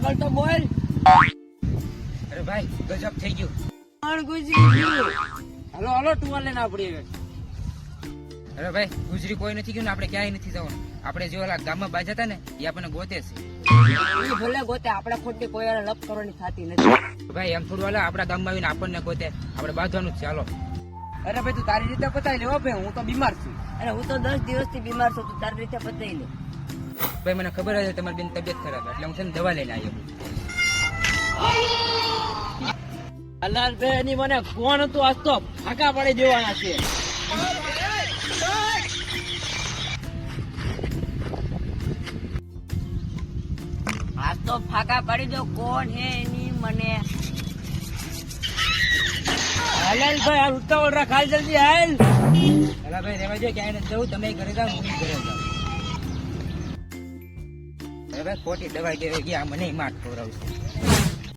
આગળ તો બોલ. અરે ભાઈ ગજબ થઈ ગયું. પણ ગુજરી ગયું. હાલો હાલો ટુવાલ લઈને આપડી. અરે ભાઈ ગુજરી કોઈ નથી ગયું ને આપણે ક્યાંય નથી જવાનું. આપણે જે ઓલા ગામમાં બાજા હતા ને એ આપણને ગોતે છે. એ ભલે ગોતે, આપણે ખોટી કોઈ વાર લપ કરવાની થતી નથી. ભાઈ એમ થોડું હાલે, આપણા ગામમાં આવીને આપણને ગોતે, આપણે બાંધવાનું જ છે. હાલો. અરે ભાઈ તું તારી રીતે પતાવી લે. ભાઈ હું તો બીમાર છું. અરે હું તો 10 દિવસથી બીમાર છું. તું તારી રીતે પતાવી લે. ભાઈ મને ખબર હતી તમારી બેન તબિયત ખરાબ એટલે હું છે ને દવા લઈને આવ્યો. અલ્લાહભાઈ એની મને કોણ હતું આજ તો ફાંકા પાડી દેવાના છે. આજ તો ફાંકા પાડી દો કોણ હે એની મને. હલાલભાઈ આ ઉતાવળ રાખ, હાલ જલ્દી હાલ. અલા ભાઈ રેવા જો, ક્યાંય નથી જવું. તમે ઘરે જાઓ, હું ઘરે જાઉં. અરે ભાઈ ખોટી દવાઈ દેવા ગયા, મને માર ખવડાવશે.